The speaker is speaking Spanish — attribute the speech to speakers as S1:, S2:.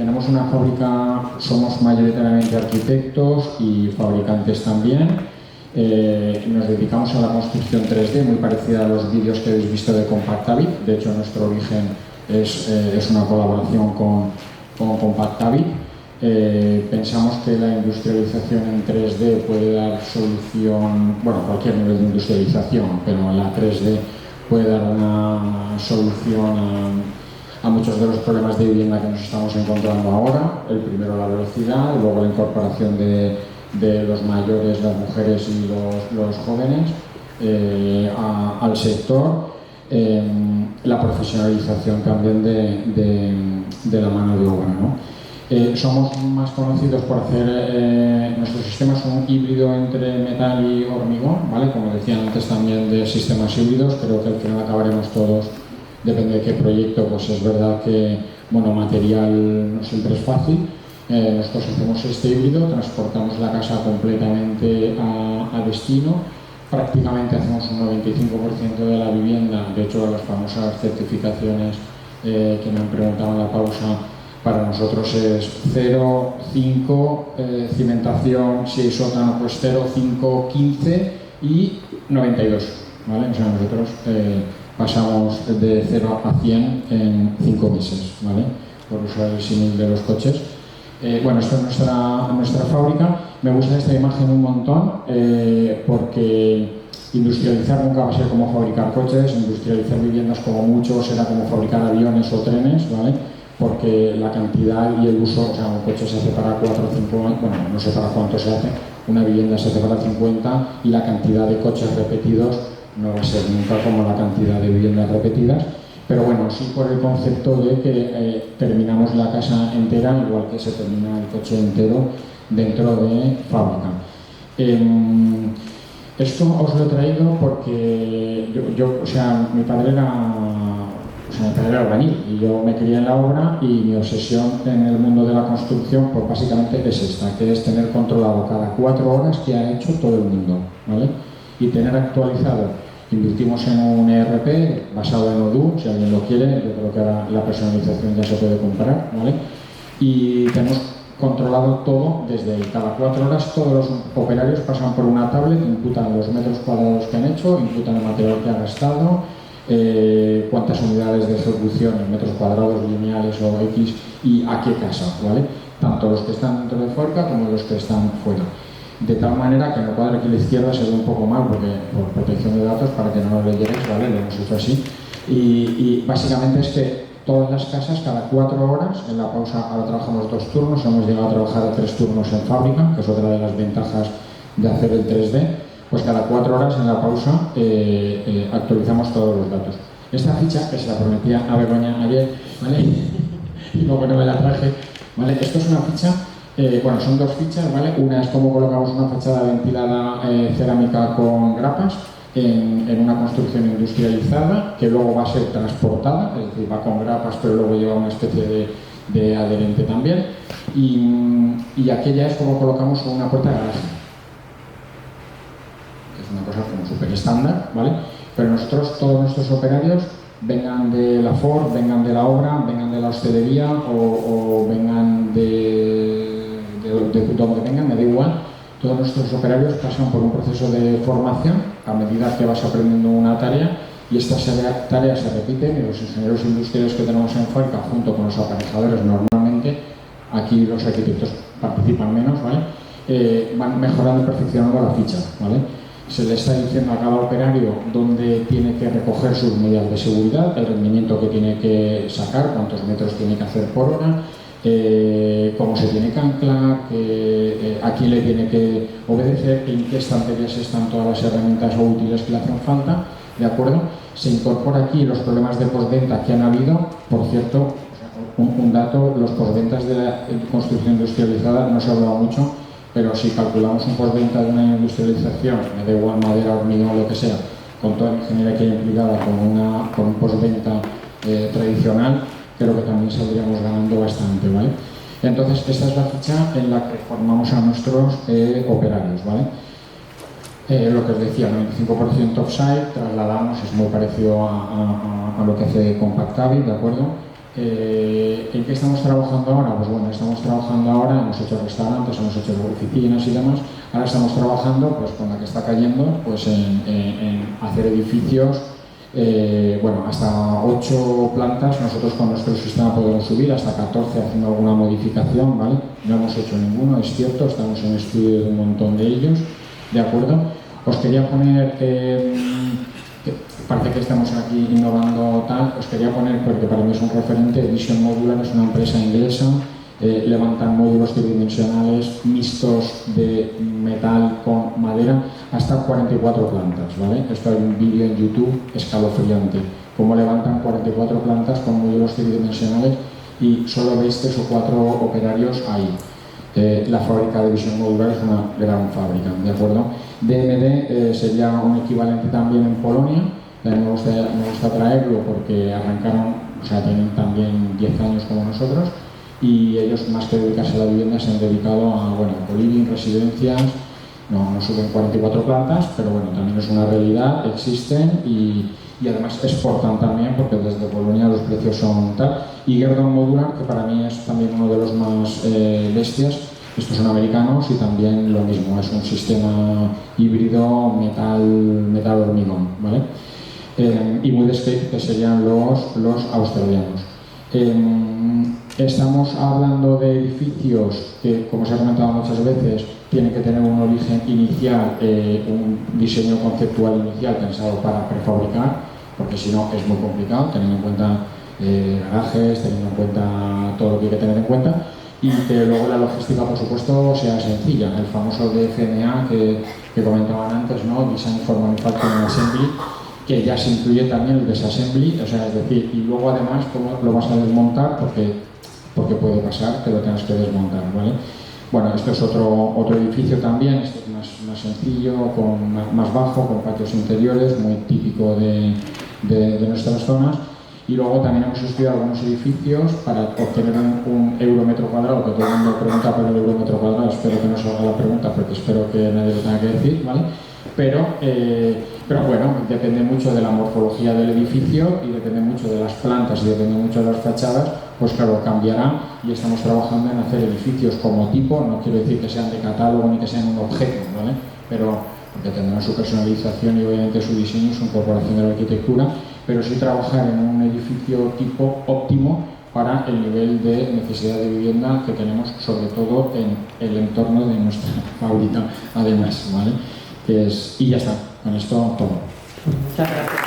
S1: tenemos una fábrica, somos mayoritariamente arquitectos y fabricantes también. Nos dedicamos a la construcción 3D, muy parecida a los vídeos que habéis visto de Compactabit. De hecho, nuestro origen es una colaboración con Compactabit. Pensamos que la industrialización en 3D puede dar solución, bueno, cualquier nivel de industrialización, pero la 3D puede dar una solución a muchos de los problemas de vivienda que nos estamos encontrando ahora. El primero, la velocidad, luego la incorporación de los mayores, las mujeres y los jóvenes al sector, la profesionalización también de la mano de obra, ¿no? Somos más conocidos por hacer, nuestro sistema es un híbrido entre metal y hormigón, ¿vale? Como decían antes también de sistemas híbridos, creo que al final acabaremos todos, depende de qué proyecto, pues es verdad que monomaterial no siempre es fácil. Nosotros hacemos este híbrido, transportamos la casa completamente a destino, prácticamente hacemos un 95% de la vivienda, de hecho las famosas certificaciones que me han preguntado en la pausa, para nosotros es 0, 5, cimentación, si hay sótano, pues 0, 5, 15 y 92, ¿vale? O sea, nosotros pasamos de 0 a 100 en 5 meses, ¿vale? Por usar el símil de los coches. Bueno, esta es nuestra fábrica. Me gusta esta imagen un montón porque industrializar nunca va a ser como fabricar coches, industrializar viviendas como mucho será como fabricar aviones o trenes, ¿vale? Porque la cantidad y el uso, o sea, un coche se hace para 4 o 5 años, bueno, no sé para cuánto se hace, una vivienda se hace para 50 y la cantidad de coches repetidos no va a ser nunca como la cantidad de viviendas repetidas, pero bueno, sí por el concepto de que terminamos la casa entera, igual que se termina el coche entero dentro de fábrica. Esto os lo he traído porque o sea, mi padre era albañil y yo me crié en la obra y mi obsesión en el mundo de la construcción pues básicamente es esta, que es tener controlado cada 4 horas qué ha hecho todo el mundo, ¿vale? Y tener actualizado. Invertimos en un ERP basado en Odoo, si alguien lo quiere, yo creo que ahora la personalización ya se puede comprar, ¿vale? Y tenemos controlado todo desde ahí. Cada 4 horas todos los operarios pasan por una tablet, imputan los metros cuadrados que han hecho, imputan el material que han gastado, cuántas unidades de ejecución en metros cuadrados, lineales o X y a qué casa, ¿vale? Tanto los que están dentro de fábrica como los que están fuera. De tal manera que en el cuadro aquí a la izquierda se ve un poco mal porque por protección de datos, para que no lo leyerais, ¿vale? Lo hemos hecho así. Y básicamente es que todas las casas, cada 4 horas, en la pausa ahora trabajamos 2 turnos, hemos llegado a trabajar a 3 turnos en fábrica, que es otra de las ventajas de hacer el 3D. Pues cada 4 horas en la pausa actualizamos todos los datos. Esta ficha, que se la prometía a Begoña ayer, ¿vale? Y luego no me la traje, ¿vale? Esto es una ficha, bueno, son 2 fichas, ¿vale? Una es cómo colocamos una fachada ventilada cerámica con grapas en una construcción industrializada, que luego va a ser transportada, es decir, va con grapas, pero luego lleva una especie de adherente también. Y aquella es cómo colocamos una puerta de garaje. Una cosa como súper estándar, ¿vale? Pero nosotros, todos nuestros operarios, vengan de la Ford, vengan de la obra, vengan de la hostelería o vengan de donde vengan, me da igual, todos nuestros operarios pasan por un proceso de formación a medida que vas aprendiendo una tarea y estas tareas se repiten y los ingenieros industriales que tenemos en fábrica junto con los aparejadores normalmente, aquí los arquitectos participan menos, ¿vale? Van mejorando y perfeccionando la ficha, ¿vale? Se le está diciendo a cada operario dónde tiene que recoger sus medidas de seguridad, el rendimiento que tiene que sacar, cuántos metros tiene que hacer por hora, cómo se tiene que anclar, a quién le tiene que obedecer, en qué estanterías están todas las herramientas o útiles que le hacen falta, ¿de acuerdo? Se incorpora aquí los problemas de postventa que han habido, por cierto, un dato, los postventas de la construcción industrializada no se ha hablado mucho, pero si calculamos un postventa de una industrialización, me da igual madera, hormigón o lo que sea, con toda la ingeniería que hay implicada con un postventa tradicional, creo que también saldríamos ganando bastante, ¿vale? Entonces, esta es la ficha en la que formamos a nuestros operarios, ¿vale? Lo que os decía, 95% offsite, trasladamos, es muy parecido a lo que hace Compactabit, ¿de acuerdo? ¿En qué estamos trabajando ahora? Pues bueno, estamos trabajando ahora, hemos hecho restaurantes, hemos hecho oficinas y demás. Ahora estamos trabajando, pues con la que está cayendo, pues en hacer edificios, bueno, hasta 8 plantas. Nosotros con nuestro sistema podemos subir hasta 14 haciendo alguna modificación, ¿vale? No hemos hecho ninguno, es cierto, estamos en estudio de un montón de ellos, ¿de acuerdo? Os quería poner, parece que estamos aquí innovando tal, os quería poner, porque para mí es un referente, Vision Modular es una empresa inglesa, levantan módulos tridimensionales mixtos de metal con madera hasta 44 plantas, ¿vale? Esto hay un vídeo en YouTube escalofriante, cómo levantan 44 plantas con módulos tridimensionales y solo veis 3 o 4 operarios ahí. La fábrica de Vision Modular es una gran fábrica, ¿de acuerdo? DMD sería un equivalente también en Polonia. Me gusta traerlo porque arrancaron, o sea, tienen también 10 años como nosotros, y ellos, más que dedicarse a la vivienda, se han dedicado a, bueno, co-living, residencias. No suben 44 plantas, pero bueno, también es una realidad, existen y además exportan también, porque desde Polonia los precios son tal. Y Gerdon Modular, que para mí es también uno de los más bestias. Estos son americanos y también lo mismo, es un sistema híbrido metal-hormigón, ¿vale? Y Woodscape, que serían los australianos. Estamos hablando de edificios que, como se ha comentado muchas veces, tienen que tener un origen inicial, un diseño conceptual inicial pensado para prefabricar, porque si no es muy complicado, teniendo en cuenta garajes, teniendo en cuenta todo lo que hay que tener en cuenta, y que luego la logística, por supuesto, sea sencilla. El famoso DFMA que comentaban antes, ¿no? Design for Manufacturing Assembly, que ya se incluye también el disassembly, o sea, es decir, y luego además cómo lo vas a desmontar, porque puede pasar que lo tengas que desmontar, ¿vale? Bueno, esto es otro edificio también, esto es más sencillo, más bajo, con patios interiores, muy típico de nuestras zonas. Y luego también hemos estudiado algunos edificios para obtener un euro metro cuadrado, que todo el mundo pregunta por el euro metro cuadrado. Espero que no salga la pregunta, porque espero que nadie lo tenga que decir, ¿vale? Pero bueno, depende mucho de la morfología del edificio y depende mucho de las plantas y depende mucho de las fachadas, pues claro, cambiará, y estamos trabajando en hacer edificios como tipo, no quiero decir que sean de catálogo ni que sean un objeto, ¿vale? Pero porque tendrán su personalización y obviamente su diseño y su incorporación de la arquitectura, pero sí trabajar en un edificio tipo óptimo para el nivel de necesidad de vivienda que tenemos, sobre todo en el entorno de nuestra fábrica, además, ¿vale? Y ya está, con esto todo.
S2: Muchas gracias.